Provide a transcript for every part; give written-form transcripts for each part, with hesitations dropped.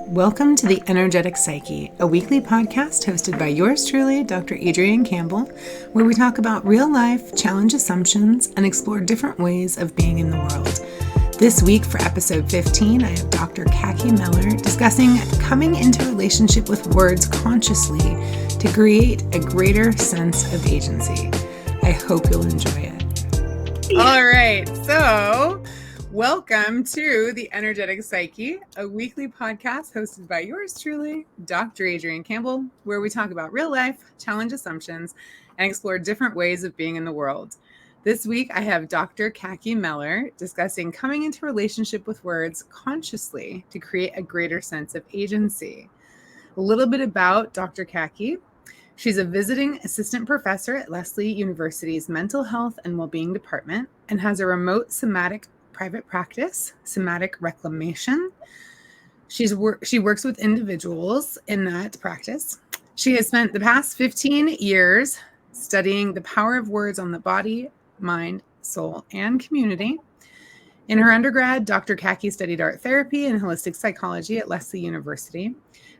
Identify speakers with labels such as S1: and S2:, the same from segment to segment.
S1: Welcome to the Energetic Psyche, a weekly podcast hosted by yours truly, Dr. Adrian Campbell, where we talk about real life, challenge assumptions, and explore different ways of being in the world. This week for episode 15, I have Dr. Cacky Mellor discussing coming into relationship with words consciously to create a greater sense of agency. I hope you'll enjoy it. All right, so welcome to the Energetic Psyche, a weekly podcast hosted by yours truly, Dr. Adrian Campbell, where we talk about real life, challenge assumptions, and explore different ways of being in the world. This week, I have Dr. Cacky Mellor discussing coming into relationship with words consciously to create a greater sense of agency. A little bit about Dr. Cacky. She's a visiting assistant professor at Lesley University's Mental Health and Wellbeing Department and has a remote somatic private practice, Somatic Reclamation. She works with individuals in that practice. She has spent the past 15 years studying the power of words on the body, mind, soul, and community. In her undergrad, Dr. Cacky studied art therapy and holistic psychology at Lesley University,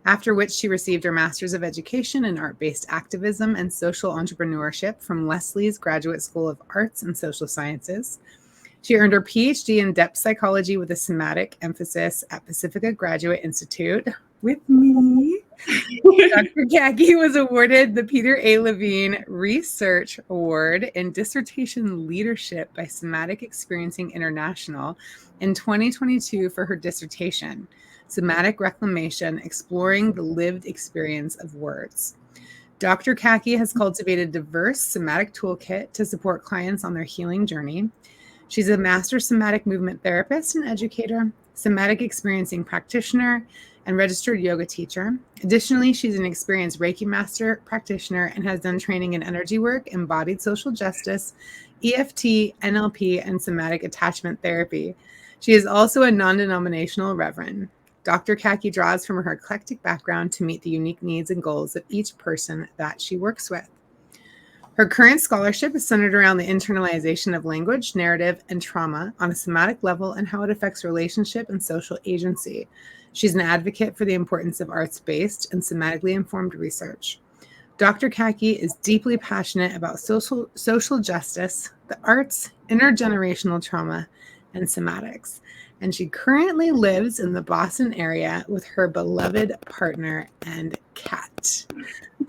S1: after which she received her Master's of Education in Art-Based Activism and Social Entrepreneurship from Lesley's Graduate School of Arts and Social Sciences. She earned her Ph.D. in depth psychology with a somatic emphasis at Pacifica Graduate Institute with me. Dr. Cacky was awarded the Peter A. Levine Research Award in Dissertation Leadership by Somatic Experiencing International in 2022 for her dissertation, Somatic Reclamation, Exploring the Lived Experience of Words. Dr. Cacky has cultivated a diverse somatic toolkit to support clients on their healing journey. She's a master somatic movement therapist and educator, somatic experiencing practitioner, and registered yoga teacher. Additionally, she's an experienced Reiki master practitioner and has done training in energy work, embodied social justice, EFT, NLP, and somatic attachment therapy. She is also a non-denominational reverend. Dr. Cacky draws from her eclectic background to meet the unique needs and goals of each person that she works with. Her current scholarship is centered around the internalization of language, narrative, and trauma on a somatic level and how it affects relationship and social agency. She's an advocate for the importance of arts-based and somatically informed research. Dr. Cacky is deeply passionate about social justice, the arts, intergenerational trauma, and somatics. And she currently lives in the Boston area with her beloved partner and cat.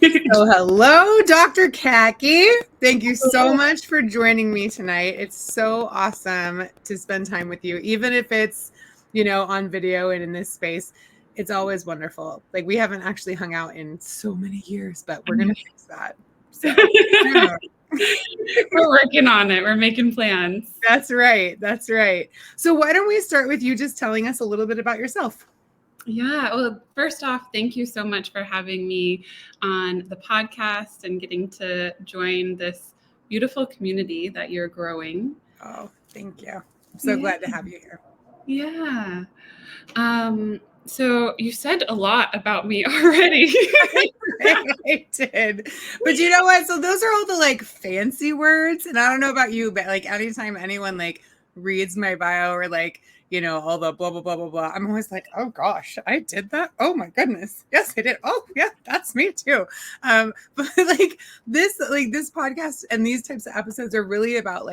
S1: So hello, Dr. Cacky. Thank you so much for joining me tonight. It's so awesome to spend time with you, even if it's, on video and in this space. It's always wonderful. Like, we haven't actually hung out in so many years, but we're going to fix that. So, yeah.
S2: We're working on it. We're making plans.
S1: That's right. That's right. So why don't we start with you just telling us a little bit about yourself?
S2: Yeah. Well, first off, thank you so much for having me on the podcast and getting to join this beautiful community that you're growing.
S1: Oh, thank you. I'm so glad to have you here.
S2: Yeah. So you said a lot about me already.
S1: I did. But you know what? So those are all the fancy words. And I don't know about you, but anytime anyone reads my bio or all the blah, blah, blah, blah, blah, I'm always like, oh gosh, I did that. Oh my goodness. Yes, I did. Oh yeah, that's me too. But this podcast and these types of episodes are really about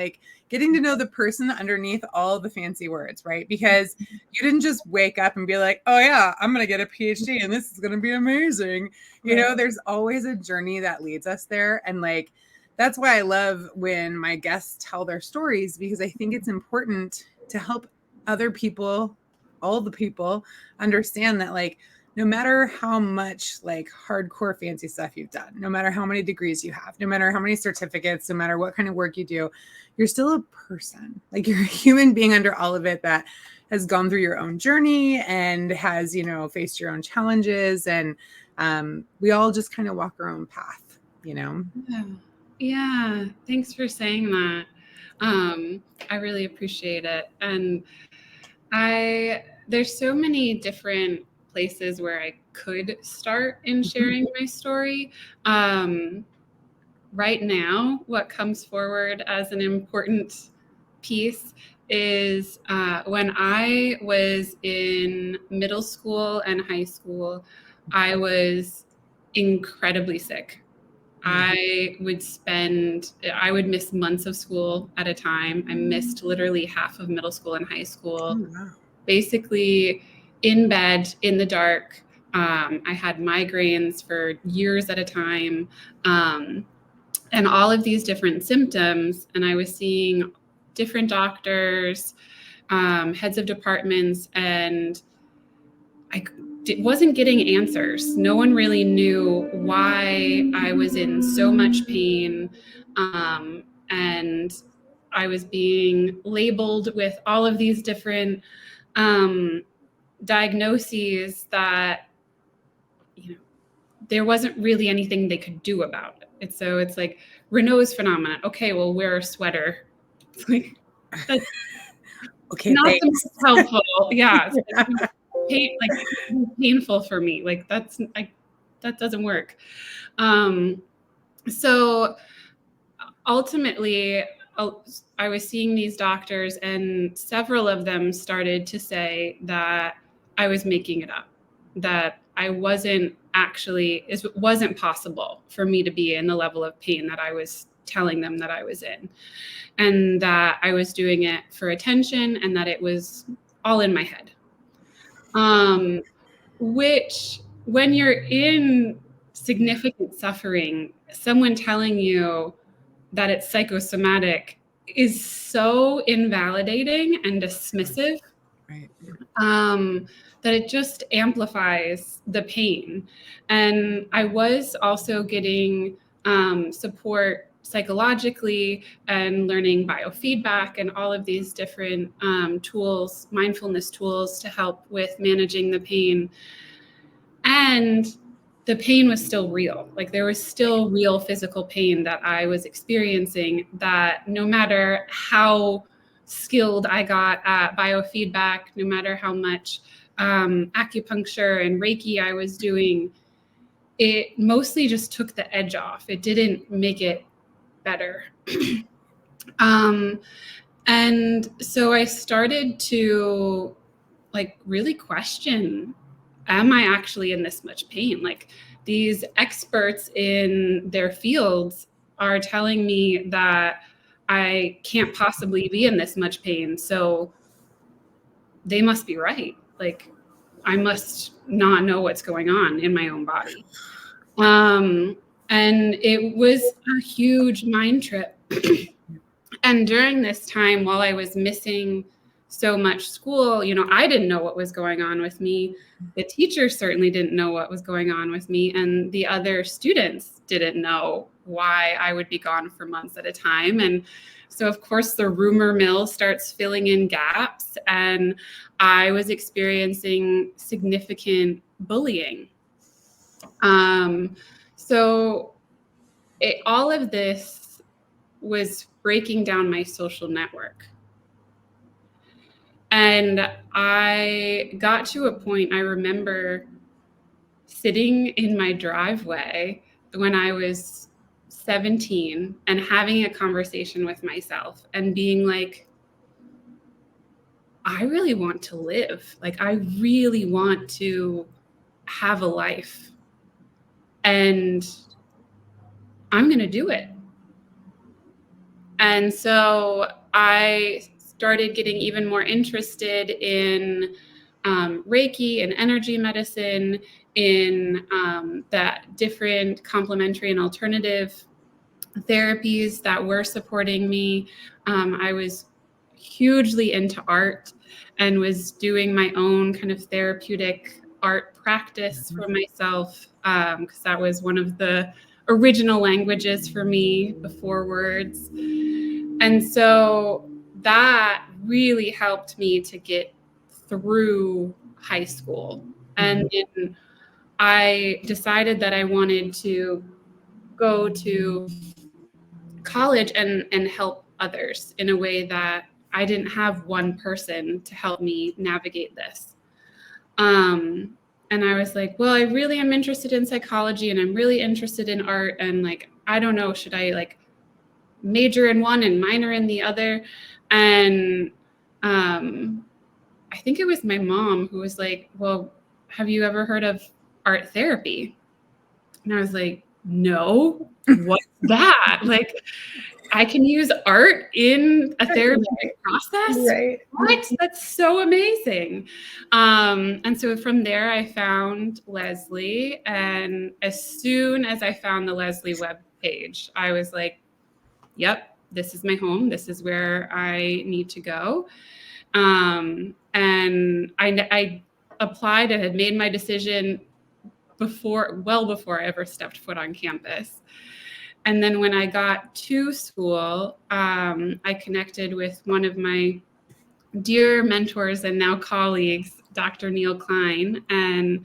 S1: getting to know the person underneath all the fancy words, right? Because you didn't just wake up and be like, oh yeah, I'm going to get a PhD and this is going to be amazing. There's always a journey that leads us there. And that's why I love when my guests tell their stories, because I think it's important to help other people, all the people, understand that no matter how much hardcore fancy stuff you've done, no matter how many degrees you have, no matter how many certificates, no matter what kind of work you do, you're still a person. You're a human being under all of it that has gone through your own journey and has, faced your own challenges. And we all just kind of walk our own path,
S2: Yeah. Thanks for saying that. I really appreciate it. And there's so many different places where I could start in sharing my story. Right now, what comes forward as an important piece is when I was in middle school and high school, I was incredibly sick. I would miss months of school at a time. I missed literally half of middle school and high school, basically in bed in the dark. I had migraines for years at a time, and all of these different symptoms. And I was seeing different doctors, heads of departments, and I wasn't getting answers. No one really knew why I was in so much pain. And I was being labeled with all of these different diagnoses that, there wasn't really anything they could do about it. So it's like Renault's phenomenon. Okay, well, wear a sweater. It's like, that's
S1: okay,
S2: not
S1: thanks.
S2: the most helpful. Yeah. Painful for me. Like that doesn't work. So ultimately, I was seeing these doctors, and several of them started to say that I was making it up, that it wasn't possible for me to be in the level of pain that I was telling them that I was in, and that I was doing it for attention, and that it was all in my head. Which, when you're in significant suffering, someone telling you that it's psychosomatic is so invalidating and dismissive,
S1: right.
S2: That it just amplifies the pain. And I was also getting support psychologically and learning biofeedback and all of these different tools, mindfulness tools, to help with managing the pain. And the pain was still real. Like there was still real physical pain that I was experiencing, that no matter how skilled I got at biofeedback, no matter how much acupuncture and Reiki I was doing, it mostly just took the edge off. It didn't make it better. And so I started to really question, am I actually in this much pain? Like, these experts in their fields are telling me that I can't possibly be in this much pain. So they must be right. Like, I must not know what's going on in my own body. And it was a huge mind trip. And during this time, while I was missing so much school, I didn't know what was going on with me. The teachers certainly didn't know what was going on with me. And the other students didn't know why I would be gone for months at a time. And so, of course, the rumor mill starts filling in gaps. And I was experiencing significant bullying. So all of this was breaking down my social network. And I got to a point, I remember sitting in my driveway when I was 17 and having a conversation with myself and being like, I really want to live. Like, I really want to have a life. And I'm going to do it. And so I started getting even more interested in Reiki and energy medicine, in that different complementary and alternative therapies that were supporting me. I was hugely into art and was doing my own kind of therapeutic art practice for myself, because that was one of the original languages for me before words. And so that really helped me to get through high school. And then I decided that I wanted to go to college and help others in a way that I didn't have one person to help me navigate this. And I was like, well, I really am interested in psychology, and I'm really interested in art. And I don't know, should I major in one and minor in the other? And I think it was my mom who was like, well, have you ever heard of art therapy? And I was like, no, what's that? Like, I can use art in a therapeutic process?
S1: Right.
S2: What? That's so amazing. And so from there, I found Lesley. And as soon as I found the Lesley web page, I was like, yep, this is my home. This is where I need to go. And I applied and had made my decision well before I ever stepped foot on campus. And then when I got to school, I connected with one of my dear mentors and now colleagues, Dr. Neil Klein. And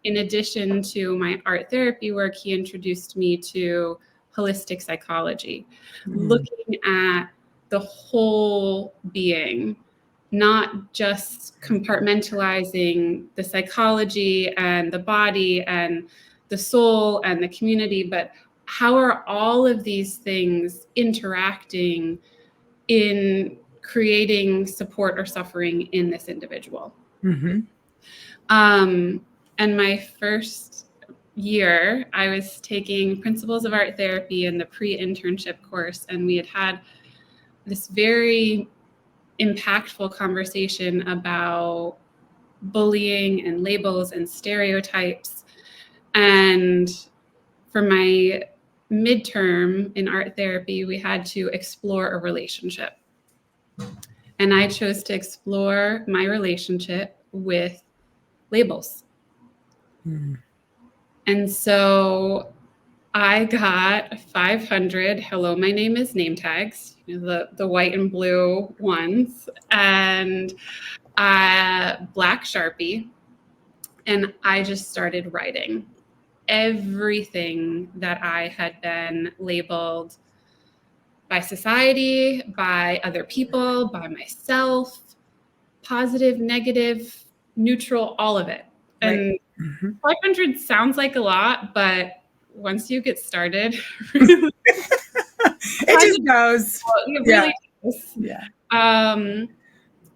S2: in addition to my art therapy work, he introduced me to holistic psychology, looking at the whole being, not just compartmentalizing the psychology and the body and the soul and the community, but how are all of these things interacting in creating support or suffering in this individual? And my first year, I was taking Principles of Art Therapy in the pre-internship course, and we had this very impactful conversation about bullying and labels and stereotypes. And for my midterm in art therapy, we had to explore a relationship. And I chose to explore my relationship with labels. And so I got 500 hello, my name is name tags, the white and blue ones, and black Sharpie. And I just started writing everything that I had been labeled by society, by other people, by myself, positive, negative, neutral, all of it. And 500 sounds like a lot, but once you get started,
S1: it just goes.
S2: It really does. Yeah.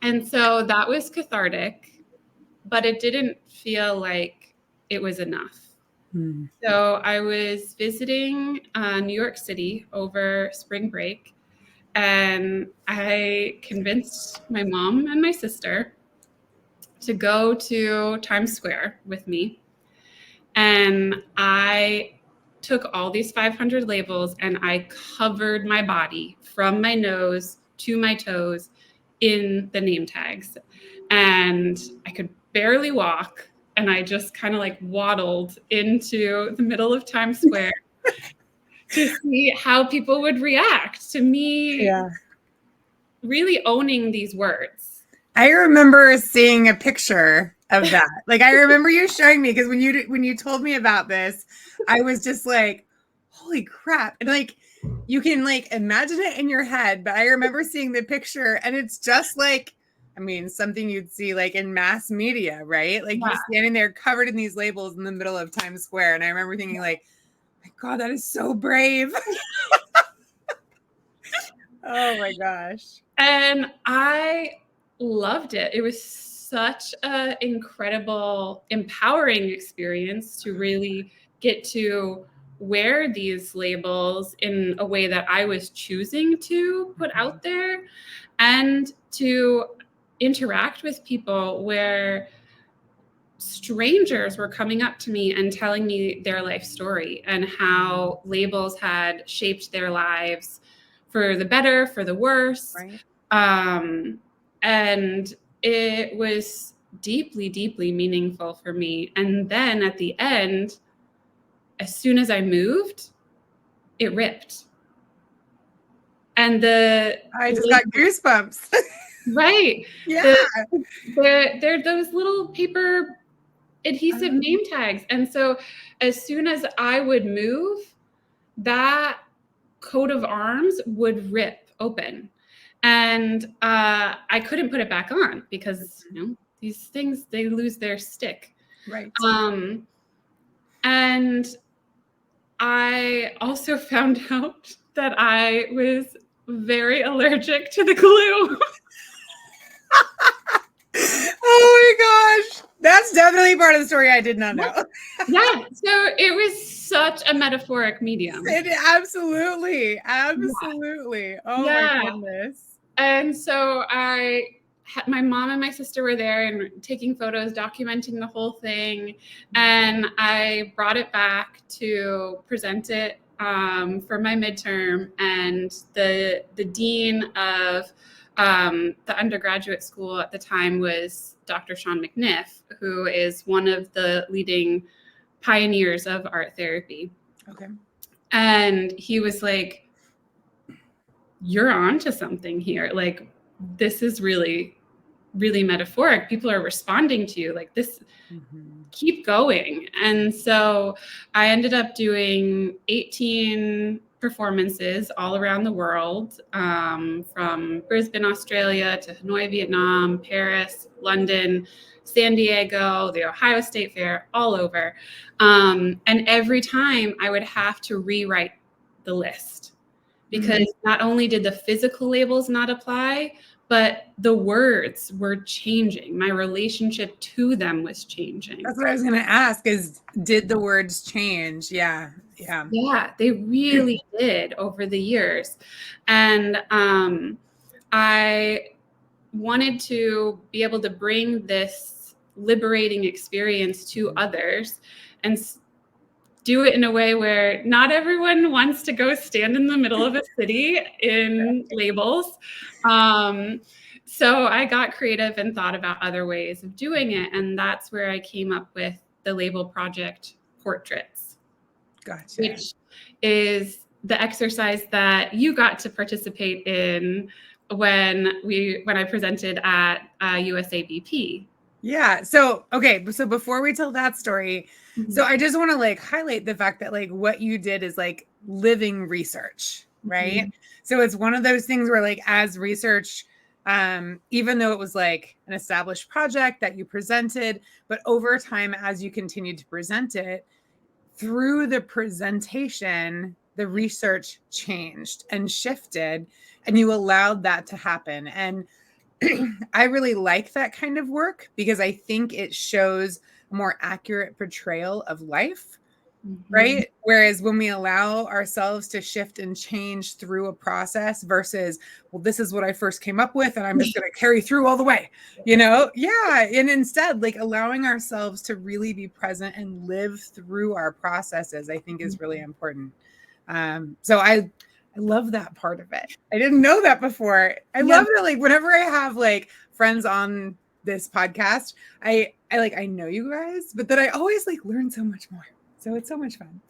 S2: And so that was cathartic, but it didn't feel like it was enough. So I was visiting New York City over spring break, and I convinced my mom and my sister to go to Times Square with me. And I took all these 500 labels and I covered my body from my nose to my toes in the name tags. And I could barely walk. And I just kind of like waddled into the middle of Times Square to see how people would react to me really owning these words.
S1: I remember seeing a picture of that. Like, I remember you showing me, because when you told me about this, I was just like, holy crap. And like, you can like imagine it in your head, but I remember seeing the picture and it's just like, I mean, something you'd see like in mass media, right? Like you're standing there covered in these labels in the middle of Times Square. And I remember thinking like, my God, that is so brave. Oh my gosh.
S2: And I loved it. It was such an incredible, empowering experience to really get to wear these labels in a way that I was choosing to put out there, and to interact with people where strangers were coming up to me and telling me their life story and how labels had shaped their lives for the better, for the worse.
S1: Right.
S2: And it was deeply, deeply meaningful for me. And then at the end, as soon as I moved, it ripped. And
S1: I just got goosebumps.
S2: Right.
S1: Yeah.
S2: They're those little paper adhesive name tags. And so as soon as I would move, that coat of arms would rip open. And I couldn't put it back on because, these things, they lose their stick.
S1: Right.
S2: And I also found out that I was very allergic to the glue.
S1: Oh my gosh. That's definitely part of the story I did not know.
S2: Yeah. So it was such a metaphoric medium.
S1: Absolutely.
S2: Yeah.
S1: Absolutely. Oh my
S2: Yeah.
S1: goodness.
S2: And so my mom and my sister were there and taking photos, documenting the whole thing. And I brought it back to present it for my midterm. And the dean of the undergraduate school at the time was Dr. Sean McNiff, who is one of the leading pioneers of art therapy.
S1: Okay.
S2: And he was like, "You're onto something here. Like, this is really, really metaphoric. People are responding to you like this. Keep going." And so I ended up doing 18 performances all around the world, from Brisbane, Australia to Hanoi, Vietnam, Paris, London, San Diego, the Ohio State Fair, all over. And every time I would have to rewrite the list, because not only did the physical labels not apply, but the words were changing. My relationship to them was changing.
S1: That's what I was going to ask is, did the words change? Yeah. Yeah.
S2: Yeah, they really did over the years. And I wanted to be able to bring this liberating experience to others and do it in a way where not everyone wants to go stand in the middle of a city in labels. So I got creative and thought about other ways of doing it. And that's where I came up with the label project Portraits.
S1: Gotcha.
S2: Which is the exercise that you got to participate in when I presented at USABP.
S1: Yeah. So, okay. So before we tell that story, so I just want to like highlight the fact that like what you did is like living research, right? So it's one of those things where like as research, even though it was like an established project that you presented, but over time, as you continued to present it, through the presentation, the research changed and shifted, and you allowed that to happen. And I really like that kind of work because I think it shows a more accurate portrayal of life, right? Whereas when we allow ourselves to shift and change through a process versus, well, this is what I first came up with and I'm just going to carry through all the way, you know? Yeah. And instead, like allowing ourselves to really be present and live through our processes, I think is really important. So I love that part of it. I didn't know that before. I love that, like, whenever I have like friends on this podcast, I know you guys, but then I always like learn so much more. So it's so much fun.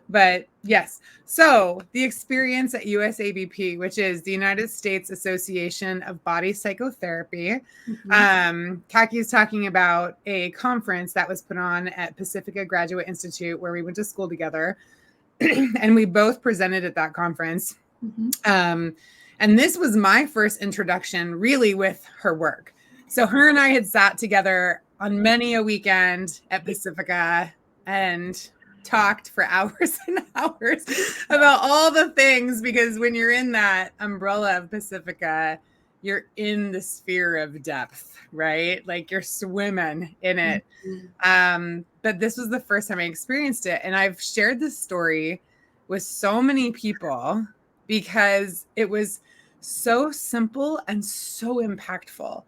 S1: But yes, so the experience at USABP, which is the United States Association of Body Psychotherapy. Cacky is talking about a conference that was put on at Pacifica Graduate Institute where we went to school together. And we both presented at that conference. And this was my first introduction really with her work. So her and I had sat together on many a weekend at Pacifica and talked for hours and hours about all the things, because when you're in that umbrella of Pacifica, you're in the sphere of depth, right? Like you're swimming in it. But this was the first time I experienced it. And I've shared this story with so many people because it was so simple and so impactful.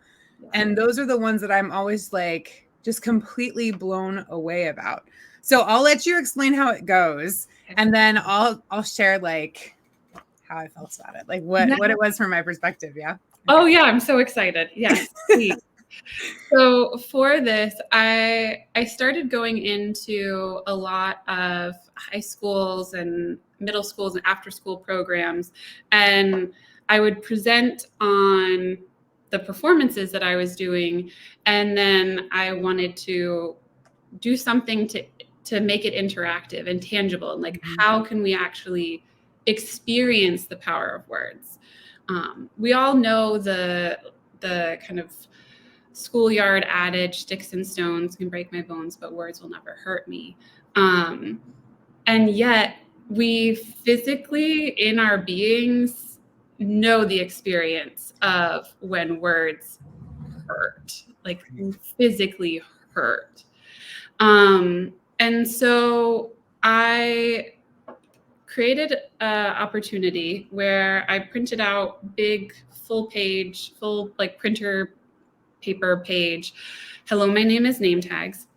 S1: And those are the ones that I'm always like just completely blown away about. So I'll let you explain how it goes, and then I'll share like how I felt about it, like what it was from my perspective. Yeah.
S2: Oh yeah, I'm so excited. Yes. So for this, I started going into a lot of high schools and middle schools and after school programs, and I would present on the performances that I was doing, and then I wanted to do something to make it interactive and tangible, and like how can we actually experience the power of words. We all know the kind of schoolyard adage, sticks and stones can break my bones, but words will never hurt me. And yet we physically in our beings know the experience of when words hurt, like physically hurt. And so I created an opportunity where I printed out big full like printer paper page, hello, my name is name tags.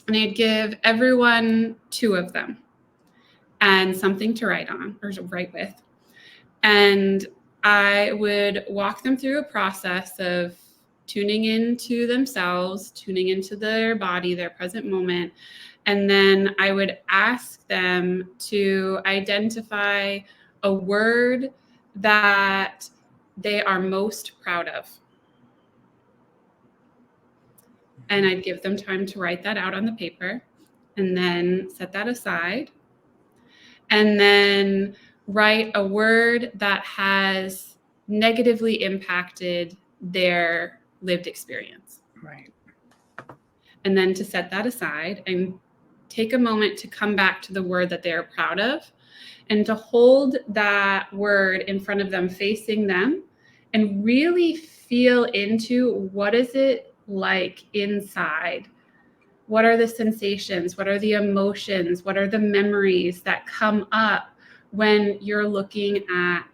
S2: And I'd give everyone 2 of them and something to write on or to write with. And I would walk them through a process of tuning into themselves, tuning into their body, their present moment. And then I would ask them to identify a word that they are most proud of. And I'd give them time to write that out on the paper and then set that aside. And then write a word that has negatively impacted their lived experience.
S1: Right.
S2: And then to set that aside and take a moment to come back to the word that they're proud of and to hold that word in front of them, facing them, and really feel into what is it like inside? What are the sensations? What are the emotions? What are the memories that come up when you're looking at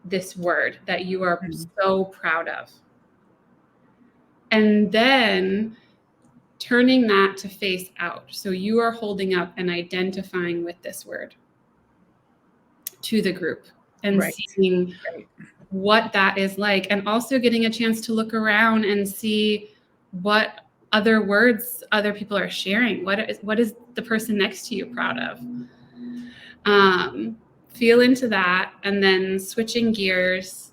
S2: this word that you are so proud of? And then turning that to face out. So you are holding up and identifying with this word to the group and seeing what that is like, and also getting a chance to look around and see what other words other people are sharing. What is the person next to you proud of? Feel into that, and then switching gears.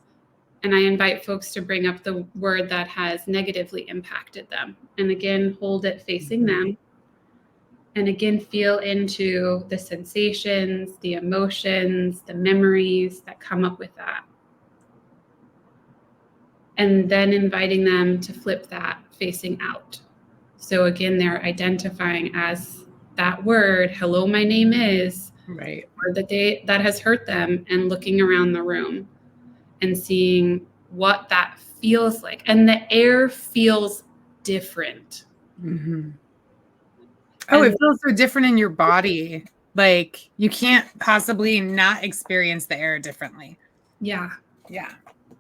S2: And I invite folks to bring up the word that has negatively impacted them. And again, hold it facing them. And again, feel into the sensations, the emotions, the memories that come up with that. And then inviting them to flip that facing out. So again, they're identifying as that word, hello, my name is,
S1: right,
S2: or that has hurt them, and looking around the room and seeing what that feels like. And the air feels different.
S1: Mm-hmm. Oh, it feels so different in your body. Like you can't possibly not experience the air differently.
S2: Yeah.
S1: Yeah.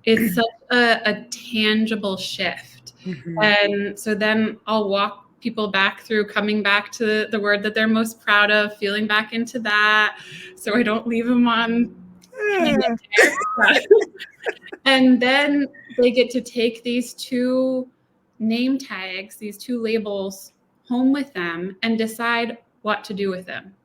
S2: It's such a tangible shift.
S1: Mm-hmm.
S2: And so then I'll walk people back through coming back to the word that they're most proud of, feeling back into that, so I don't leave them on. And then they get to take these 2 name tags, these 2 labels home with them and decide what to do with them.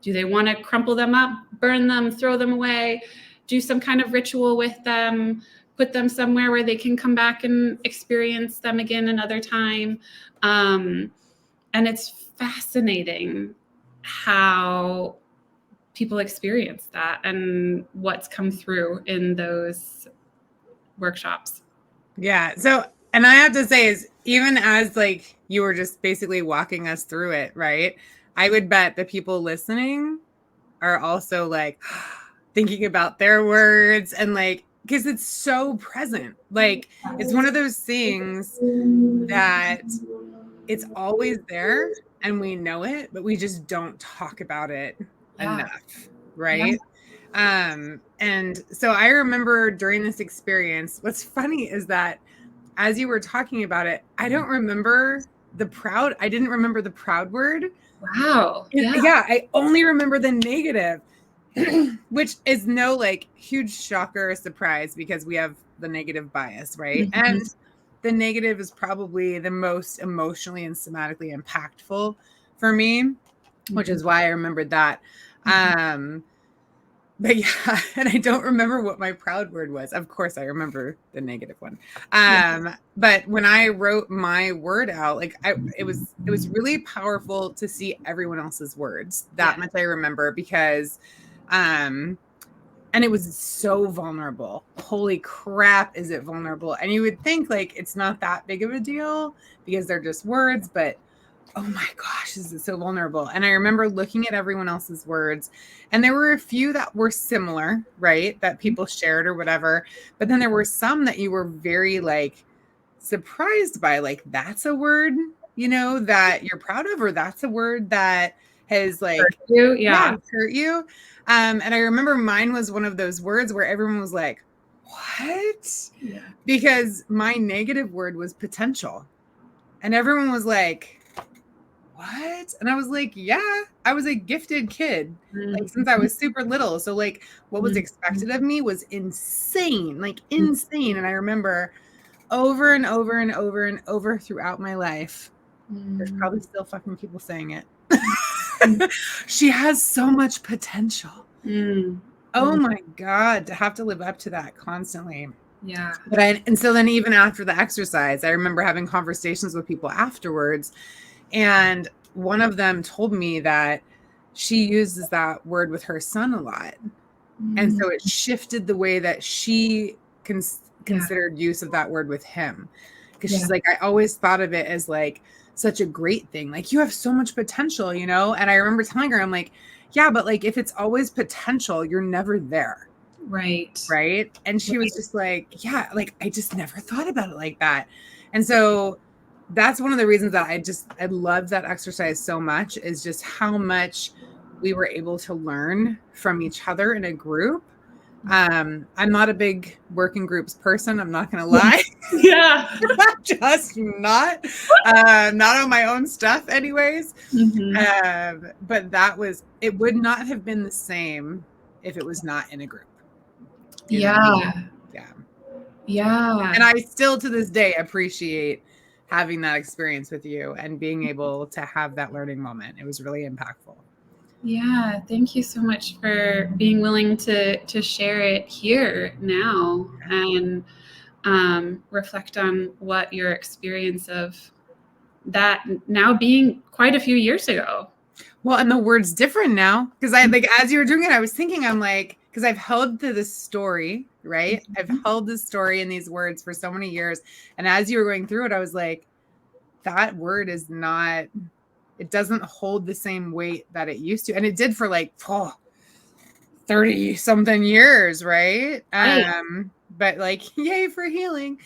S2: Do they want to crumple them up, burn them, throw them away, do some kind of ritual with them, put them somewhere where they can come back and experience them again another time? And it's fascinating how people experience that and what's come through in those workshops.
S1: Yeah. So, and I have to say is, even as like you were just basically walking us through it, right? I would bet the people listening are also like thinking about their words, and like, because it's so present. Like it's one of those things that it's always there and we know it, but we just don't talk about it enough. Right. Yeah. And so I remember during this experience, what's funny is that as you were talking about it, I didn't remember the proud word.
S2: Wow.
S1: Yeah. I only remember the negative, which is no like huge shocker or surprise because we have the negative bias, right? Mm-hmm. And the negative is probably the most emotionally and somatically impactful for me, which is why I remembered that. But yeah, and I don't remember what my proud word was. Of course, I remember the negative one. But when I wrote my word out, like it was really powerful to see everyone else's words. That much I remember, because and it was so vulnerable. Holy crap, is it vulnerable? And you would think like it's not that big of a deal because they're just words, but oh my gosh, this is so vulnerable. And I remember looking at everyone else's words, and there were a few that were similar, right? That people shared or whatever. But then there were some that you were very like, surprised by, like, that's a word, that you're proud of, or that's a word that has like,
S2: Hurt you? Yeah.
S1: hurt you. And I remember mine was one of those words where everyone was like, what?
S2: Yeah.
S1: Because my negative word was potential. And everyone was like, what? And I was like, yeah, I was a gifted kid, like since I was super little. So like what was expected of me was insane, like insane. And I remember over and over and over and over throughout my life, there's probably still fucking people saying it. She has so much potential. Oh my God, to have to live up to that constantly.
S2: Yeah.
S1: And so then even after the exercise, I remember having conversations with people afterwards, and one of them told me that she uses that word with her son a lot. And so it shifted the way that she considered use of that word with him. Because she's like, I always thought of it as like such a great thing. Like, you have so much potential, And I remember telling her, I'm like, yeah, but like, if it's always potential, you're never there.
S2: Right.
S1: Right. And she was just like, yeah, like, I just never thought about it like that. And so that's one of the reasons that I love that exercise so much, is just how much we were able to learn from each other in a group. I'm not a big working groups person. I'm not going to lie.
S2: Yeah.
S1: Just not on my own stuff anyways. But it would not have been the same if it was not in a group.
S2: Yeah.
S1: And I still to this day appreciate having that experience with you and being able to have that learning moment. It was really impactful.
S2: Yeah, thank you so much for being willing to share it here now and reflect on what your experience of that now being quite a few years ago.
S1: Well, and the word's different now, because I like, as you were doing it, I was thinking, I'm like, because I've held to this story, right? I've held this story in these words for so many years. And as you were going through it, I was like, that word is not, it doesn't hold the same weight that it used to. And it did for like 30 something years, right? But like, yay for healing.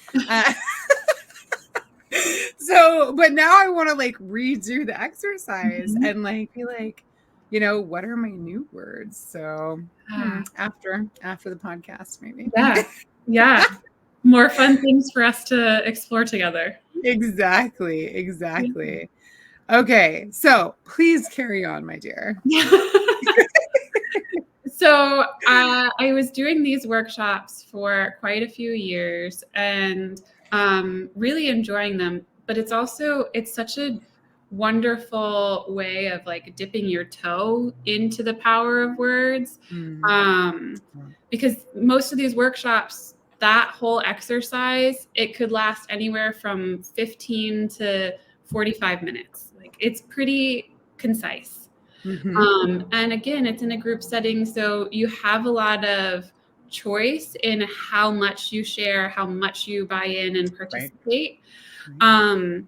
S1: So, but now I want to like redo the exercise and like be like, what are my new words? So after the podcast, maybe.
S2: Yeah. More fun things for us to explore together.
S1: Exactly. Okay, so please carry on, my dear.
S2: So I was doing these workshops for quite a few years and really enjoying them. But it's such a wonderful way of like dipping your toe into the power of words. Because most of these workshops, that whole exercise, it could last anywhere from 15 to 45 minutes. Like, it's pretty concise. And again, it's in a group setting, so you have a lot of choice in how much you share, how much you buy in and participate. And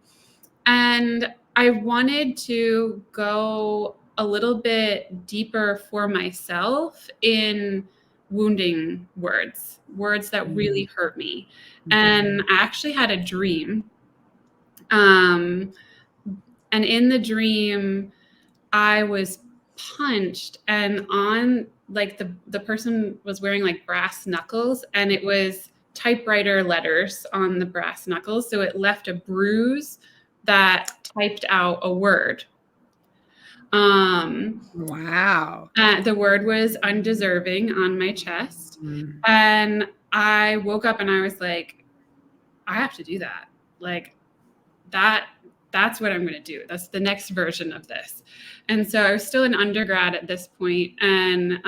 S2: I wanted to go a little bit deeper for myself in wounding words that really hurt me. And I actually had a dream. And in the dream, I was punched, and on like the person was wearing like brass knuckles, and it was typewriter letters on the brass knuckles. So it left a bruise that typed out a word.
S1: Wow.
S2: The word was undeserving on my chest. And I woke up and I was like, I have to do that. Like, that's what I'm going to do. That's the next version of this. And so I was still an undergrad at this point, and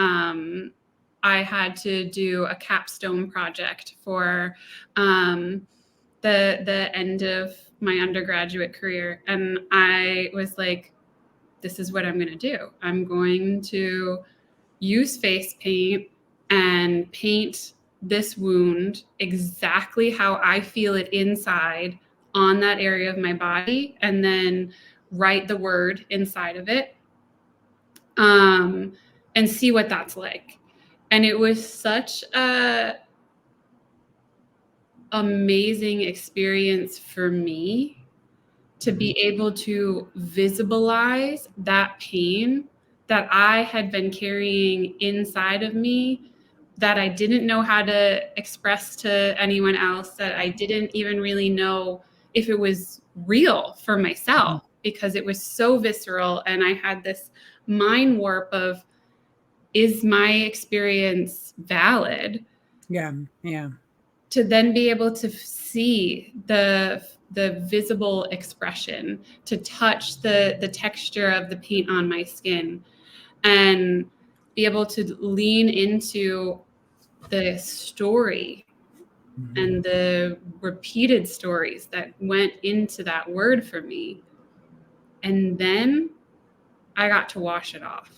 S2: I had to do a capstone project for the end of my undergraduate career. And I was like, this is what I'm going to do. I'm going to use face paint and paint this wound exactly how I feel it inside on that area of my body, and then write the word inside of it, and see what that's like. And it was such a amazing experience for me to be able to visibilize that pain that I had been carrying inside of me, that I didn't know how to express to anyone else, that I didn't even really know if it was real for myself, because it was so visceral. And I had this mind warp of, is my experience valid?
S1: Yeah. Yeah.
S2: To then be able to see the visible expression, to touch the texture of the paint on my skin, and be able to lean into the story and the repeated stories that went into that word for me. And then I got to wash it off.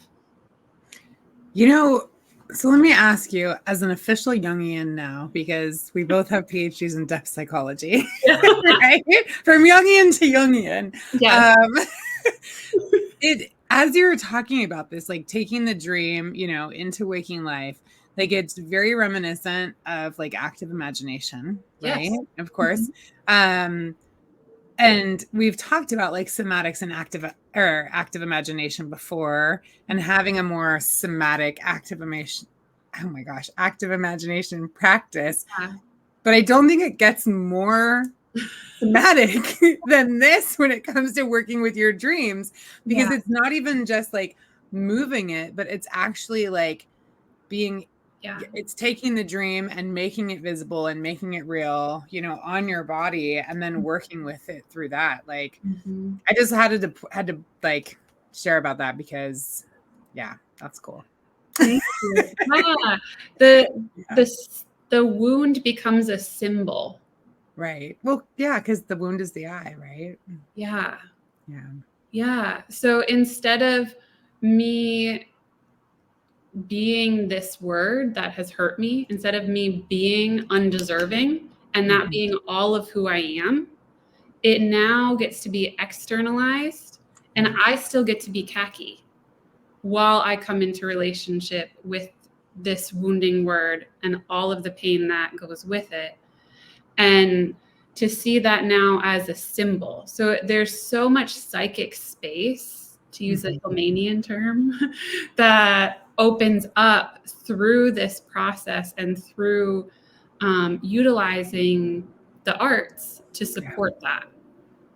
S1: So let me ask you, as an official Jungian now, because we both have PhDs in depth psychology, right? From Jungian to Jungian.
S2: Yes.
S1: As you were talking about this, like taking the dream, into waking life, like it's very reminiscent of like active imagination, right?
S2: Yes.
S1: Of course. And we've talked about like somatics and active imagination before, and having a more somatic active imagination practice.
S2: Yeah.
S1: But I don't think it gets more somatic than this when it comes to working with your dreams, because it's not even just like moving it, but it's actually like it's taking the dream and making it visible and making it real, on your body, and then working with it through that. Like, I just had to like share about that, because that's cool.
S2: Thank you. The wound becomes a symbol.
S1: Right. Well, yeah, because the wound is the eye, right?
S2: Yeah.
S1: Yeah.
S2: Yeah. So instead of me being this word that has hurt me, instead of me being undeserving and that being all of who I am, it now gets to be externalized, and I still get to be Cacky while I come into relationship with this wounding word and all of the pain that goes with it. And to see that now as a symbol. So there's so much psychic space, to use a Hillmanian term, that opens up through this process and through utilizing the arts to support that.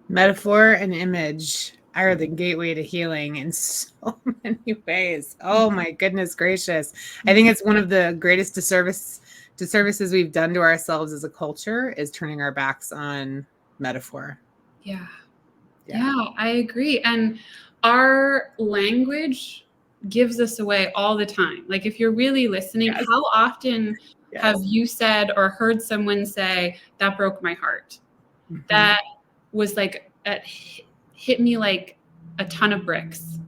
S1: Metaphor and image are the gateway to healing in so many ways. Oh my goodness gracious. I think it's one of the greatest disservices we've done to ourselves as a culture, is turning our backs on metaphor.
S2: Yeah, I agree. And our language gives us away all the time. Like, if you're really listening, how often have you said or heard someone say, that broke my heart? That was like, hit me like a ton of bricks.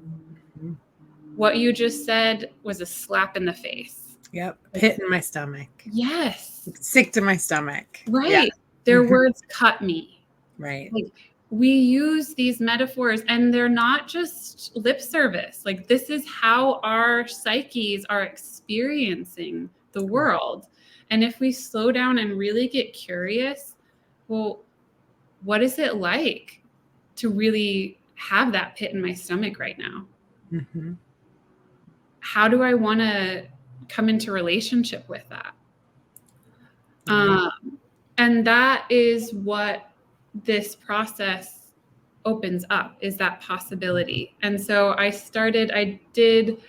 S2: What you just said was a slap in the face.
S1: Yep. Pit in my stomach.
S2: Yes.
S1: Sick to my stomach.
S2: Right.
S1: Yeah.
S2: Their words cut me.
S1: Right.
S2: Like, we use these metaphors, and they're not just lip service. Like, this is how our psyches are experiencing the world. And if we slow down and really get curious, well, what is it like to really have that pit in my stomach right now? How do I want to come into relationship with that? And that is what this process opens up, is that possibility. And so I did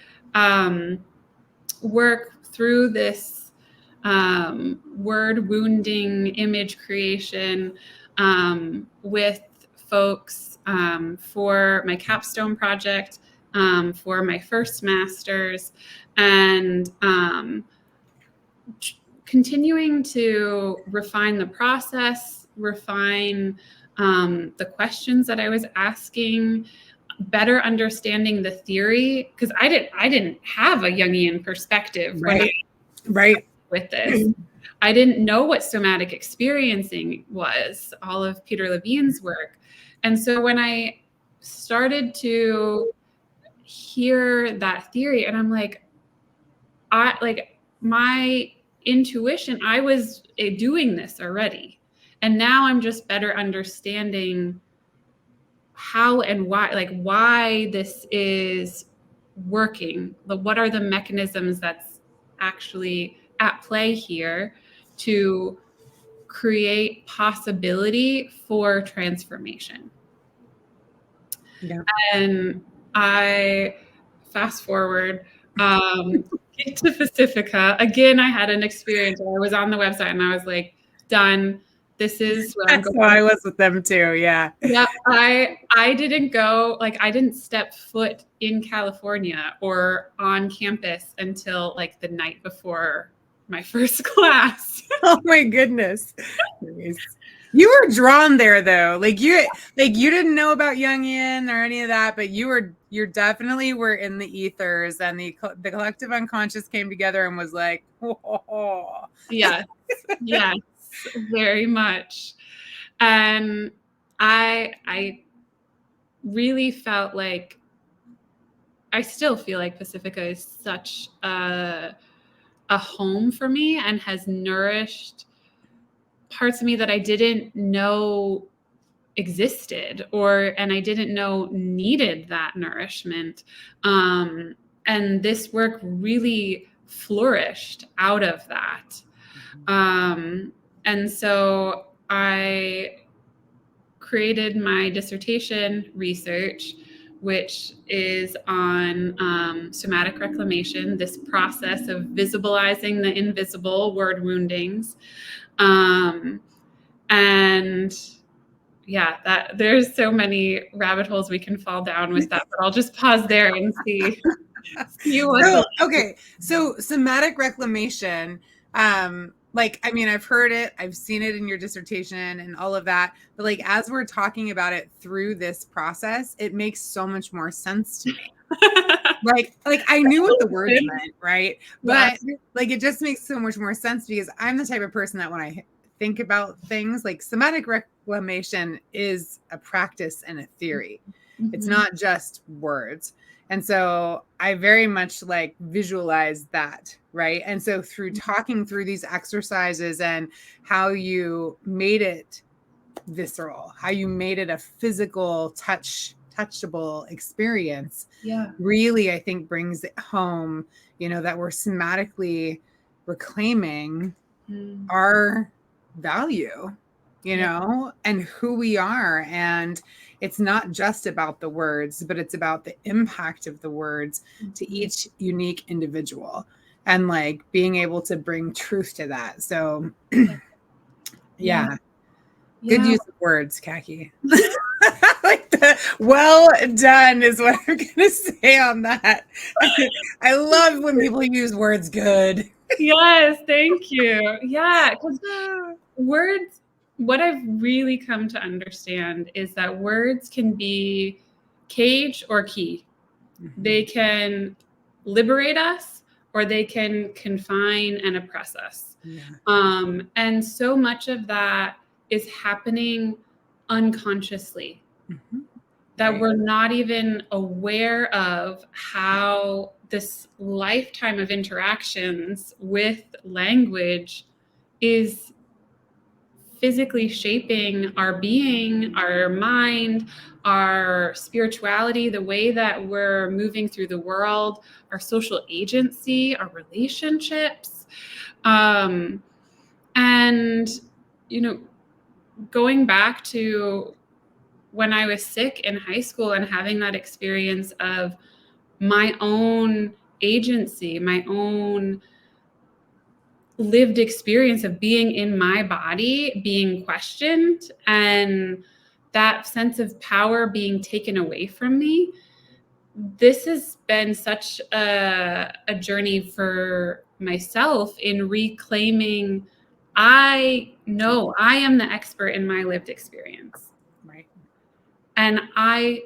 S2: work through this word wounding image creation with folks for my capstone project, for my first master's, and continuing to refine the process, refine the questions that I was asking, better understanding the theory, because I didn't have a Jungian perspective with this. I didn't know what somatic experiencing was, all of Peter Levine's work. And so when I started to hear that theory, and I'm like, my intuition, I was doing this already. And now I'm just better understanding how and why, like why this is working. What are the mechanisms that's actually at play here to create possibility for transformation.
S1: Yeah.
S2: And I fast forward get to Pacifica. Again, I had an experience where I was on the website and I was like, done. This is where I'm
S1: That's
S2: going.
S1: how I was with them too. Yeah.
S2: Yep. I didn't go, like I didn't step foot in California or on campus until like the night before my first class.
S1: Oh my goodness. You were drawn there though. Like you didn't know about Jungian or any of that, but you definitely were in the ethers, and the collective unconscious came together and was like, oh.
S2: Yes, yes, very much. And I really felt like, I still feel like Pacifica is such a home for me and has nourished parts of me that I didn't know existed, and I didn't know needed that nourishment. And this work really flourished out of that. And so I created my dissertation research, which is on somatic reclamation, this process of visibilizing the invisible word woundings. And yeah, that there's so many rabbit holes we can fall down with that, but I'll just pause there and see what.
S1: So somatic reclamation, like, I mean, I've heard it, I've seen it in your dissertation and all of that, but like, as we're talking about it through this process, it makes so much more sense to me. like I knew what the words meant, right? But like, it just makes so much more sense because I'm the type of person that when I think about things, like somatic reclamation is a practice and a theory. Mm-hmm. It's not just words. And so I very much like visualize that, right? And so through talking through these exercises and how you made it visceral, how you made it a physical, touchable experience, really, I think brings it home, that we're somatically reclaiming our value, and who we are. And it's not just about the words, but it's about the impact of the words to each unique individual and like being able to bring truth to that. So yeah. Good use of words, Cacky. Like well done is what I'm going to say on that. I love when people use words good.
S2: Yes, thank you. Yeah, because words, what I've really come to understand is that words can be cage or key. Mm-hmm. They can liberate us or they can confine and oppress us. Yeah. And so much of that is happening unconsciously. Mm-hmm. That we're not even aware of how this lifetime of interactions with language is physically shaping our being, our mind, our spirituality, the way that we're moving through the world, our social agency, our relationships. And, going back to when I was sick in high school and having that experience of my own agency, my own lived experience of being in my body, being questioned, and that sense of power being taken away from me. This has been such a journey for myself in reclaiming. I know I am the expert in my lived experience. Right. And I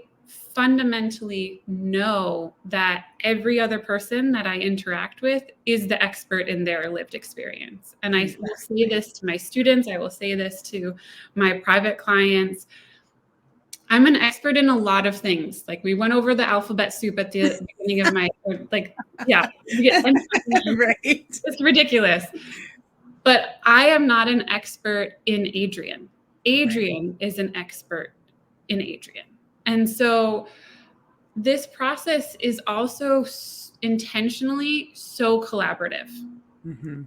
S2: fundamentally know that every other person that I interact with is the expert in their lived experience. And I will say this to my students. I will say this to my private clients. I'm an expert in a lot of things. Like we went over the alphabet soup at the beginning of my, right. It's ridiculous. But I am not an expert in Adrian. Adrian is an expert in Adrian. And so this process is also intentionally so collaborative.
S1: Mm-hmm.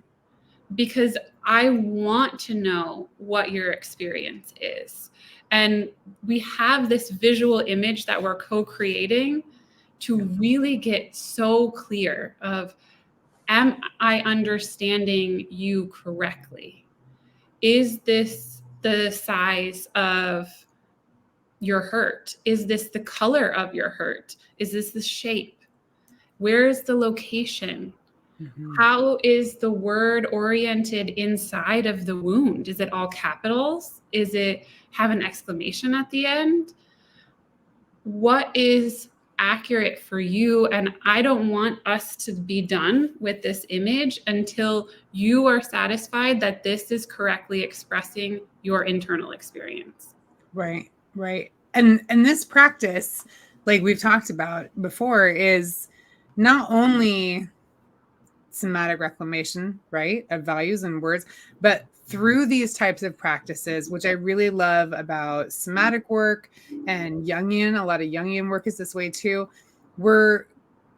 S2: Because I want to know what your experience is. And we have this visual image that we're co-creating to really get so clear of, am I understanding you correctly? Is this the size of your hurt? Is this the color of your hurt? Is this the shape? Where is the location?
S1: Mm-hmm.
S2: How is the word oriented inside of the wound? Is it all capitals? Is it have an exclamation at the end? What is accurate for you? And I don't want us to be done with this image until you are satisfied that this is correctly expressing your internal experience.
S1: Right, right. And this practice, like we've talked about before, is not only somatic reclamation, right, of values and words, but through these types of practices, which I really love about somatic work and Jungian, a lot of Jungian work is this way too, we're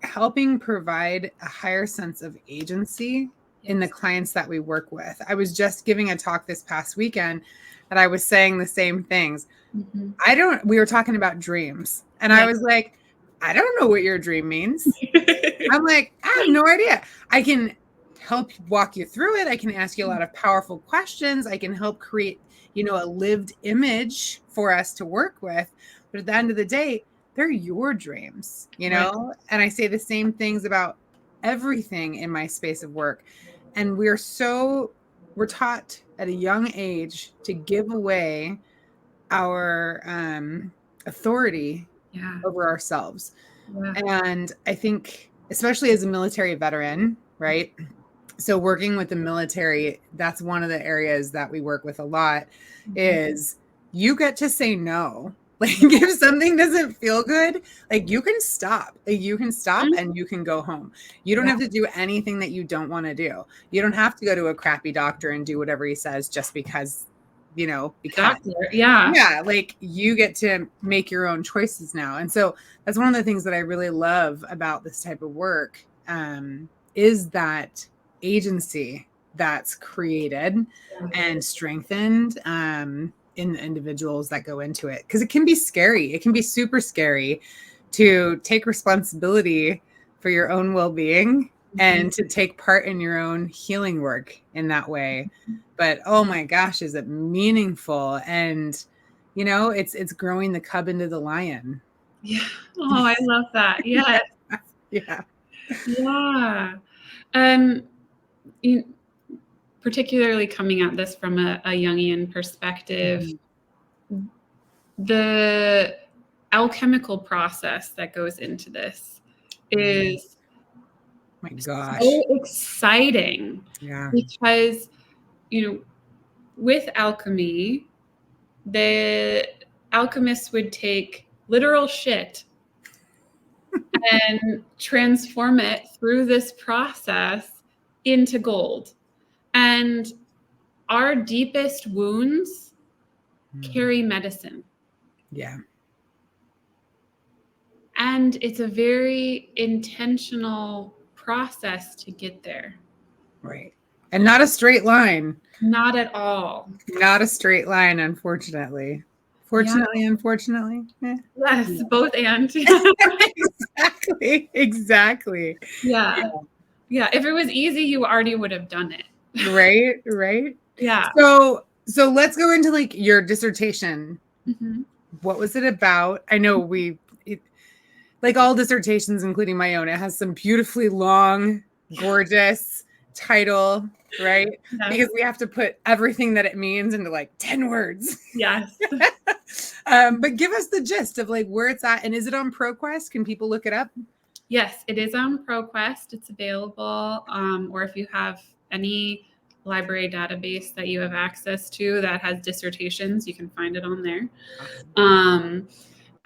S1: helping provide a higher sense of agency in the clients that we work with. I was just giving a talk this past weekend and I was saying the same things.
S2: Mm-hmm.
S1: We were talking about dreams and I was like, I don't know what your dream means. I'm like, I have no idea. I can help walk you through it. I can ask you a lot of powerful questions. I can help create, a lived image for us to work with. But at the end of the day, they're your dreams,
S2: Right.
S1: And I say the same things about everything in my space of work. And we're taught at a young age to give away our authority over ourselves. And I think, especially as a military veteran, right? So working with the military, that's one of the areas that we work with a lot, is you get to say no. Like if something doesn't feel good, like you can stop. And you can go home. You don't have to do anything that you don't want to do. You don't have to go to a crappy doctor and do whatever he says just because, because like you get to make your own choices now. And so that's one of the things that I really love about this type of work, is that agency that's created and strengthened in the individuals that go into it. Because it can be scary. It can be super scary to take responsibility for your own well-being and to take part in your own healing work in that way. But oh my gosh, is it meaningful? And it's growing the cub into the lion.
S2: Yeah. Oh, I love that. Yes.
S1: Yeah.
S2: Particularly coming at this from a Jungian perspective, the alchemical process that goes into this is
S1: my gosh,
S2: so exciting.
S1: Yeah.
S2: Because, with alchemy, the alchemists would take literal shit and transform it through this process into gold. And our deepest wounds carry medicine.
S1: Yeah.
S2: And it's a very intentional process to get there.
S1: Right. And not a straight line.
S2: Not at all.
S1: Not a straight line, unfortunately. Unfortunately.
S2: Yes, both and.
S1: Exactly.
S2: Yeah. If it was easy, you already would have done it.
S1: Right.
S2: Yeah.
S1: So let's go into like your dissertation.
S2: Mm-hmm.
S1: What was it about? I know like all dissertations, including my own, it has some beautifully long, gorgeous title, right? Yes. Because we have to put everything that it means into like 10 words.
S2: Yes.
S1: But give us the gist of like where it's at. And is it on ProQuest? Can people look it up?
S2: Yes, it is on ProQuest. It's available. Or if you have any library database that you have access to that has dissertations, you can find it on there.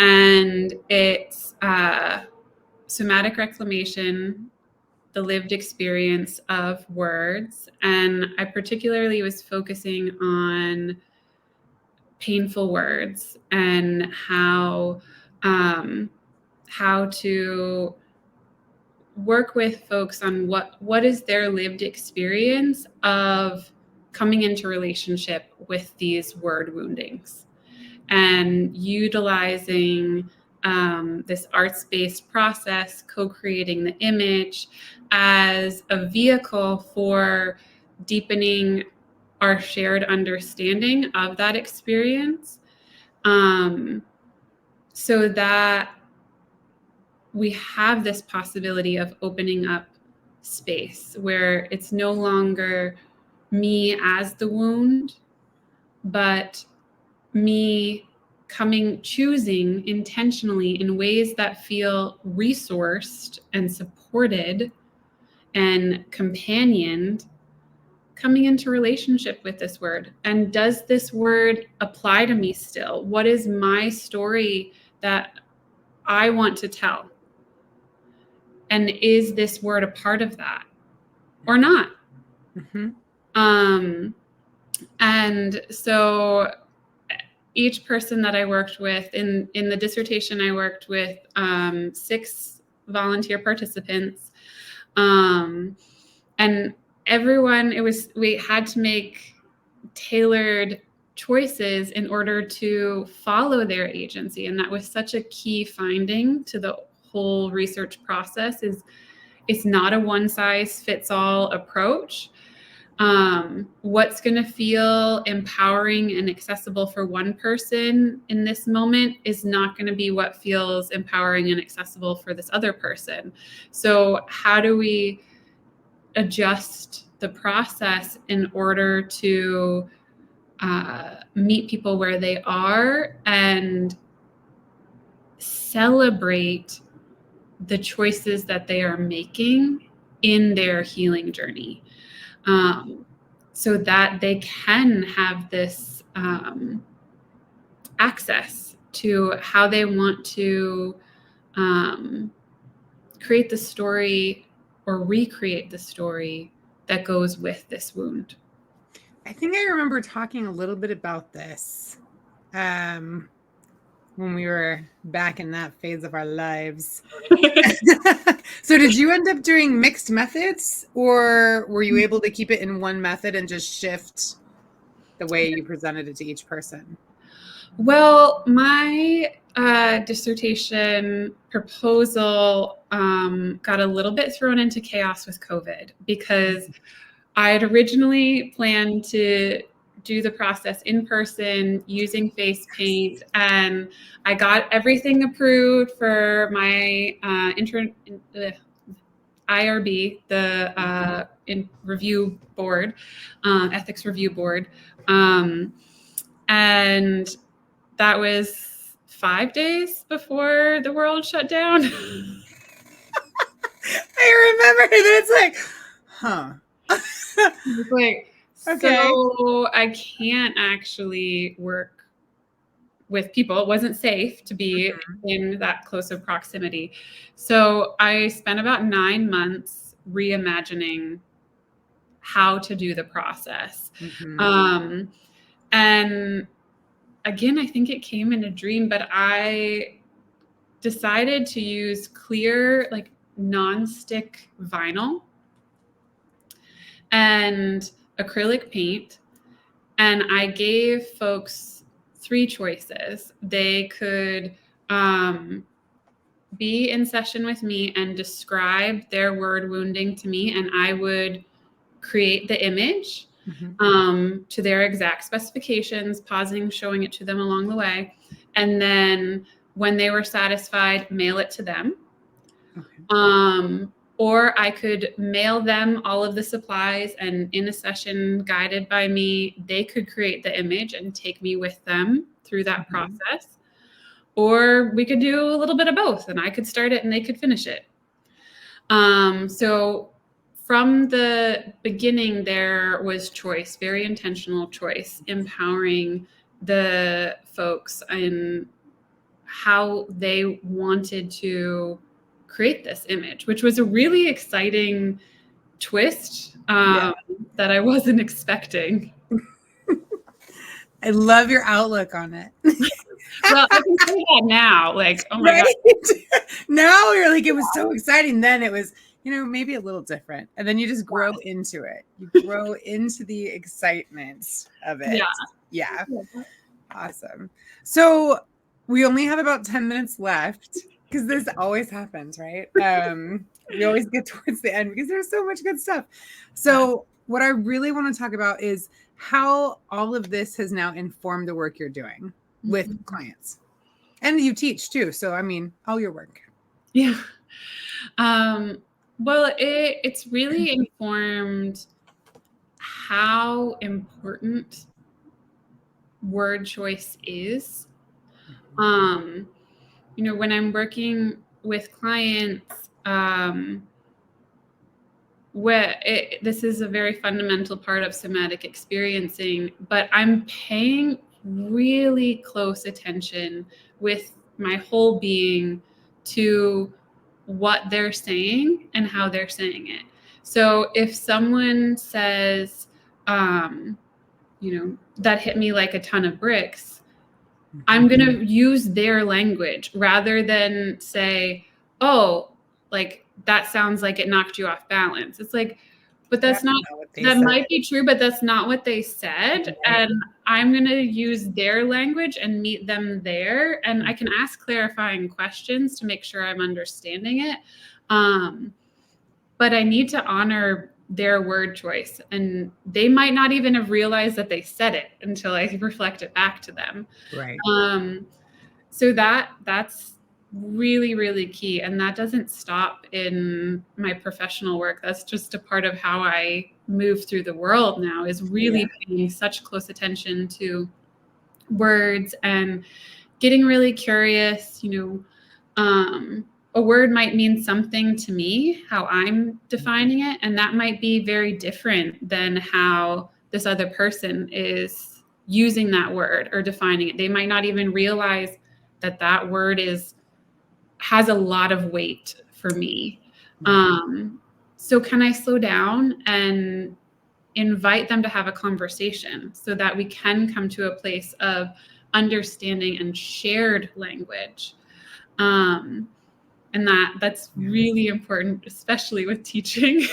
S2: And it's Somatic Reclamation the lived experience of words. And I particularly was focusing on painful words and how to work with folks on what is their lived experience of coming into relationship with these word woundings, and utilizing this arts-based process, co-creating the image as a vehicle for deepening our shared understanding of that experience, so that we have this possibility of opening up space where it's no longer me as the wound, but me choosing intentionally in ways that feel resourced and supported and companioned, coming into relationship with this word. And does this word apply to me still? What is my story that I want to tell? And is this word a part of that or not?
S1: Mm-hmm.
S2: And so each person that I worked with in the dissertation, I worked with 6 volunteer participants. And everyone, we had to make tailored choices in order to follow their agency. And that was such a key finding to the whole research process. Is it's not a one size fits all approach. What's going to feel empowering and accessible for one person in this moment is not going to be what feels empowering and accessible for this other person. So how do we adjust the process in order to meet people where they are and celebrate the choices that they are making in their healing journey, so that they can have this access to how they want to create the story or recreate the story that goes with this wound.
S1: I think I remember talking a little bit about this when we were back in that phase of our lives. So did you end up doing mixed methods, or were you able to keep it in one method and just shift the way you presented it to each person?
S2: Well, my dissertation proposal got a little bit thrown into chaos with COVID, because I had originally planned to do the process in person using face paint, and I got everything approved for my IRB, the review board, ethics review board, and that was 5 days before the world shut down.
S1: I remember that. It's like, huh.
S2: It's like, okay. So I can't actually work with people. It wasn't safe to be in that close of proximity. So I spent about 9 months reimagining how to do the process. And again, I think it came in a dream, but I decided to use clear, like non-stick vinyl and acrylic paint. And I gave folks 3 choices. They could be in session with me and describe their word wounding to me, and I would create the image to their exact specifications, pausing, showing it to them along the way. And then when they were satisfied, mail it to them. Or I could mail them all of the supplies, and in a session guided by me, they could create the image and take me with them through that process. Or we could do a little bit of both, and I could start it and they could finish it. So from the beginning, there was choice, very intentional choice, empowering the folks in how they wanted to create this image, which was a really exciting twist that I wasn't expecting.
S1: I love your outlook on it.
S2: Well, I can say that now, like, oh my
S1: right?
S2: God.
S1: Now you're like, it was so exciting. Then it was, maybe a little different. And then you just grow into it. You grow into the excitement of it. Yeah. Awesome. So we only have about 10 minutes left because this always happens, right? We always get towards the end because there's so much good stuff. So what I really want to talk about is how all of this has now informed the work you're doing with clients. And you teach too. So, I mean, all your work.
S2: Yeah. Well, it's really informed how important word choice is. When I'm working with clients, this is a very fundamental part of somatic experiencing, but I'm paying really close attention with my whole being to what they're saying and how they're saying it. So if someone says, that hit me like a ton of bricks, I'm going to use their language rather than say, oh, like that sounds like it knocked you off balance. It's like, but that's not that said. Might be true, but that's not what they said. Right. And I'm going to use their language and meet them there. And I can ask clarifying questions to make sure I'm understanding it. But I need to honor their word choice. And they might not even have realized that they said it until I reflect it back to them.
S1: Right.
S2: So that's really, really key. And that doesn't stop in my professional work. That's just a part of how I move through the world now, is really paying such close attention to words and getting really curious. A word might mean something to me, how I'm defining it, and that might be very different than how this other person is using that word or defining it. They might not even realize that word has a lot of weight for me. So can I slow down and invite them to have a conversation so that we can come to a place of understanding and shared language? And that's really important, especially with teaching.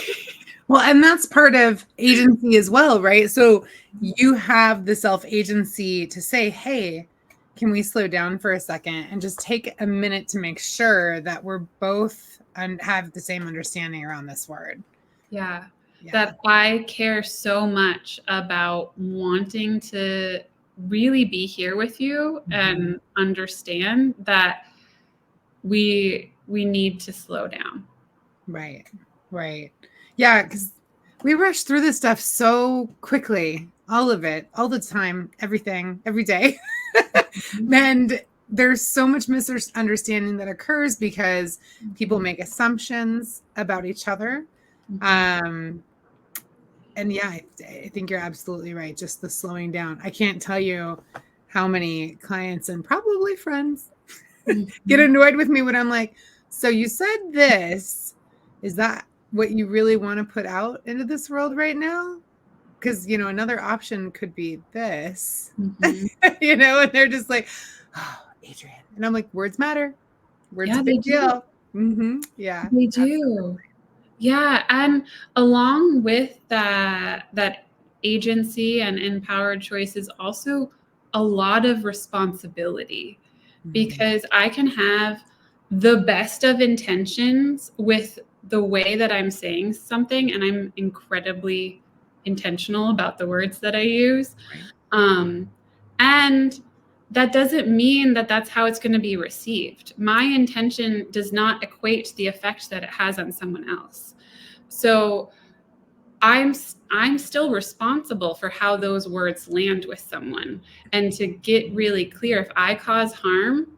S1: Well, and that's part of agency as well, right? So you have the self-agency to say, hey, can we slow down for a second and just take a minute to make sure that we're both and have the same understanding around this word.
S2: Yeah. That I care so much about wanting to really be here with you and understand that we need to slow down.
S1: Right. Yeah, because we rush through this stuff so quickly, all of it, all the time, everything, every day. And there's so much misunderstanding that occurs because people make assumptions about each other. And yeah, I think you're absolutely right. Just the slowing down. I can't tell you how many clients and probably friends get annoyed with me when I'm like, so you said this, is that what you really want to put out into this world right now? Because, another option could be this, and they're just like, oh, Adrian. And I'm like, words matter. Words a big deal. Yeah.
S2: They do. Absolutely. Yeah. And along with that agency and empowered choice is also a lot of responsibility, because I can have the best of intentions with the way that I'm saying something, and I'm incredibly intentional about the words that I use. Right. And that doesn't mean that that's how it's going to be received. My intention does not equate to the effect that it has on someone else. So I'm still responsible for how those words land with someone, and to get really clear, if I cause harm,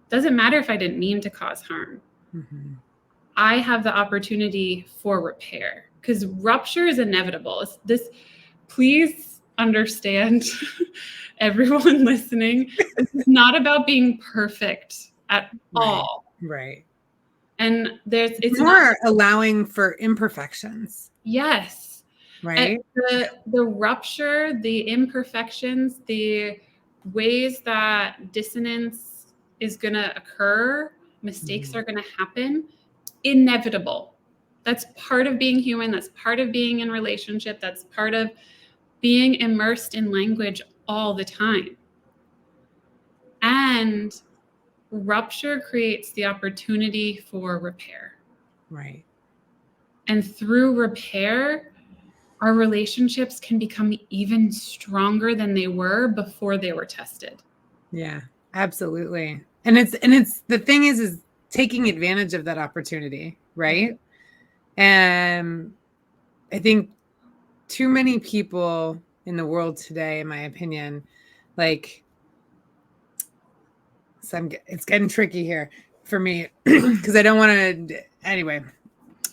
S2: doesn't matter if I didn't mean to cause harm. I have the opportunity for repair, because rupture is inevitable. Please understand, everyone listening, this is not about being perfect at all.
S1: Right.
S2: And it's
S1: more allowing for imperfections.
S2: Yes.
S1: Right.
S2: The rupture, the imperfections, the ways that dissonance is going to occur, mistakes are going to happen, inevitable. That's part of being human. That's part of being in relationship. That's part of being immersed in language all the time. And rupture creates the opportunity for repair.
S1: Right.
S2: And through repair, our relationships can become even stronger than they were before they were tested.
S1: Yeah, absolutely. And it's the thing is taking advantage of that opportunity, right? And I think too many people in the world today, in my opinion, like, it's getting tricky here for me because I don't want to, anyway.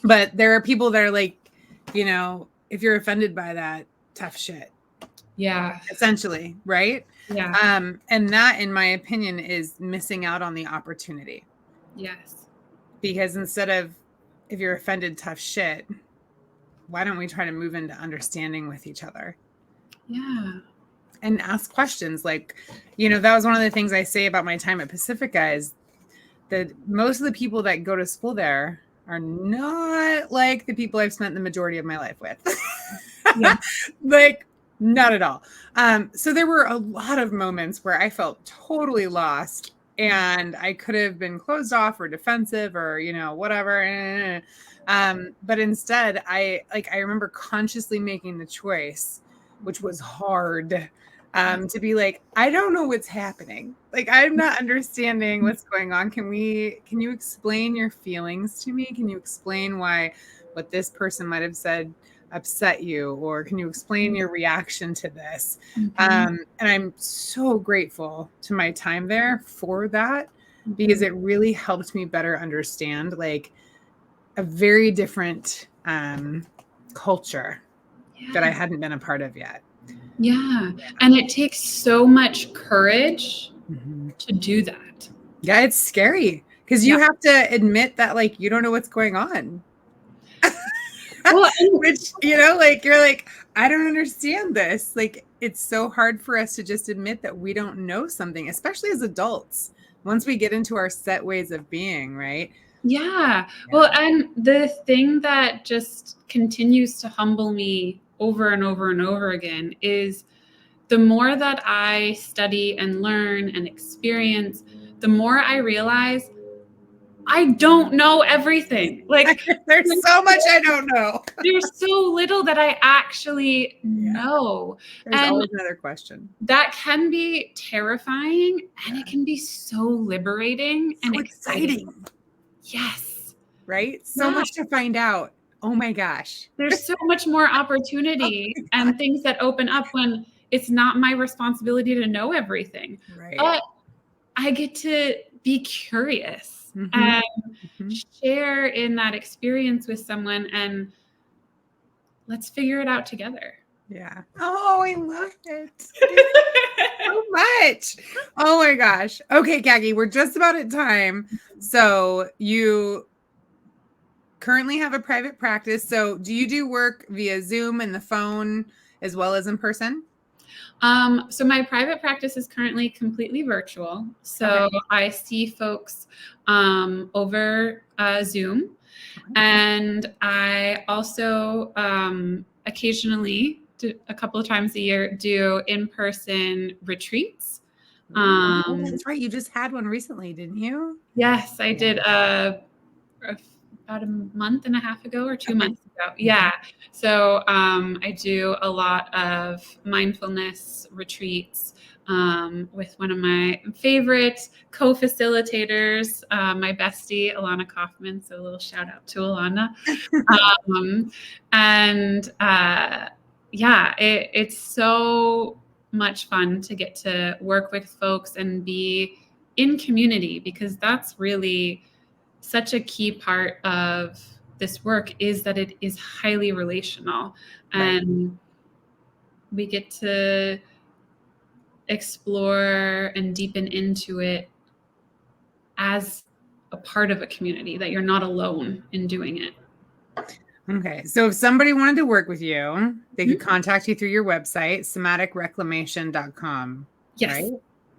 S1: But there are people that are like, if you're offended by that, tough shit.
S2: Yeah.
S1: Essentially, right?
S2: Yeah.
S1: And that, in my opinion, is missing out on the opportunity.
S2: Yes.
S1: Because instead of, if you're offended, tough shit, why don't we try to move into understanding with each other?
S2: Yeah.
S1: And ask questions. Like, that was one of the things I say about my time at Pacifica is that most of the people that go to school there are not like the people I've spent the majority of my life with.
S2: Yeah.
S1: Like, not at all. So there were a lot of moments where I felt totally lost and I could have been closed off or defensive or, whatever. But instead I remember consciously making the choice, which was hard, to be like, I don't know what's happening. Like, I'm not understanding what's going on. Can you explain your feelings to me? Can you explain why what this person might have said upset you, or can you explain your reaction to this? And I'm so grateful to my time there for that, because it really helped me better understand like a very different culture that I hadn't been a part of yet.
S2: Yeah. And it takes so much courage to do that.
S1: Yeah, it's scary because you have to admit that like you don't know what's going on. Well, which, like, you're like, I don't understand this. Like, it's so hard for us to just admit that we don't know something, especially as adults, once we get into our set ways of being, right?
S2: Yeah. Well, and the thing that just continues to humble me over and over and over again is the more that I study and learn and experience, the more I realize I don't know everything. Like,
S1: there's so much I don't know.
S2: There's so little that I actually know.
S1: There's always another question.
S2: That can be terrifying, and it can be so liberating and exciting. Yes.
S1: Right? So much to find out. Oh my gosh.
S2: There's so much more opportunity and things that open up when it's not my responsibility to know everything.
S1: Right.
S2: But I get to be curious and share in that experience with someone, and let's figure it out together.
S1: Yeah. Oh, I love it. So much. Oh my gosh. Okay, Cacky, we're just about at time. So you currently have a private practice. So do you do work via Zoom and the phone as well as in person?
S2: So my private practice is currently completely virtual. So I see folks over Zoom. And I also occasionally, a couple of times a year, do in-person retreats.
S1: That's right. You just had one recently, didn't you?
S2: Yes, I did about a month and a half ago or 2 months ago. Yeah. So I do a lot of mindfulness retreats with one of my favorite co-facilitators, my bestie, Alana Kaufman. So a little shout out to Alana. It's so much fun to get to work with folks and be in community, because that's really such a key part of this work, is that it is highly relational, and we get to explore and deepen into it as a part of a community, that you're not alone in doing it.
S1: Okay. So if somebody wanted to work with you, they could contact you through your website, somaticreclamation.com.
S2: Yes.
S1: Right?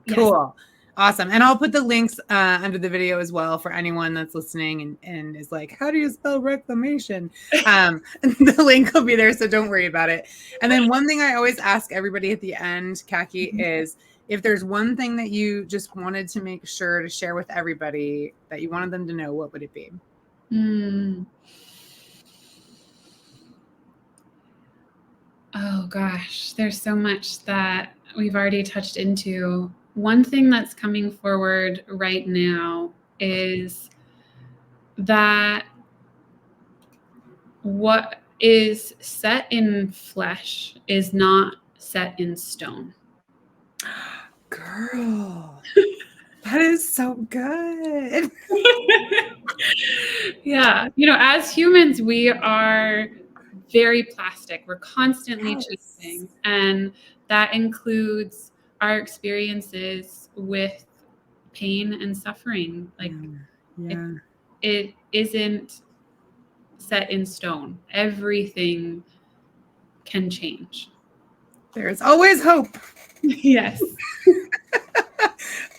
S2: Yes.
S1: Cool. Awesome. And I'll put the links under the video as well for anyone that's listening and is like, how do you spell reclamation? The link will be there, so don't worry about it. And then one thing I always ask everybody at the end, Cacky, is if there's one thing that you just wanted to make sure to share with everybody that you wanted them to know, what would it be?
S2: Oh gosh, there's so much that we've already touched into. One thing that's coming forward right now is that what is set in flesh is not set in stone.
S1: Girl, that is so good.
S2: Yeah. As humans, we are very plastic. We're constantly changing. And that includes our experiences with pain and suffering. Like, it isn't set in stone. Everything can change.
S1: There's always hope.
S2: Yes.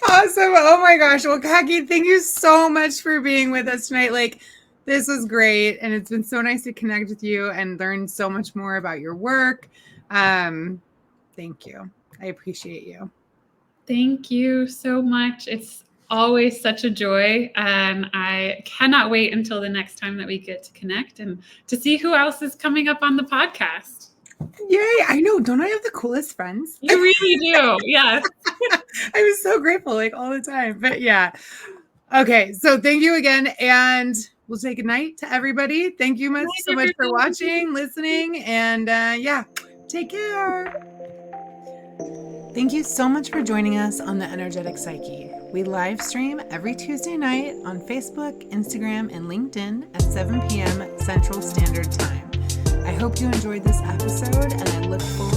S1: Awesome. Oh my gosh. Well, Cacky, thank you so much for being with us tonight. Like, this was great. And it's been so nice to connect with you and learn so much more about your work. Thank you. I appreciate you.
S2: Thank you so much. It's always such a joy. And I cannot wait until the next time that we get to connect and to see who else is coming up on the podcast.
S1: Yay. I know. Don't I have the coolest friends?
S2: You really do. Yes.
S1: I'm so grateful, like, all the time. But yeah. Okay. So thank you again. And we'll say goodnight to everybody. Thank you so much for watching, listening, and take care. Thank you so much for joining us on the Energetic Psyche. We live stream every Tuesday night on Facebook, Instagram, and LinkedIn at 7 p.m. Central Standard Time. I hope you enjoyed this episode, and I look forward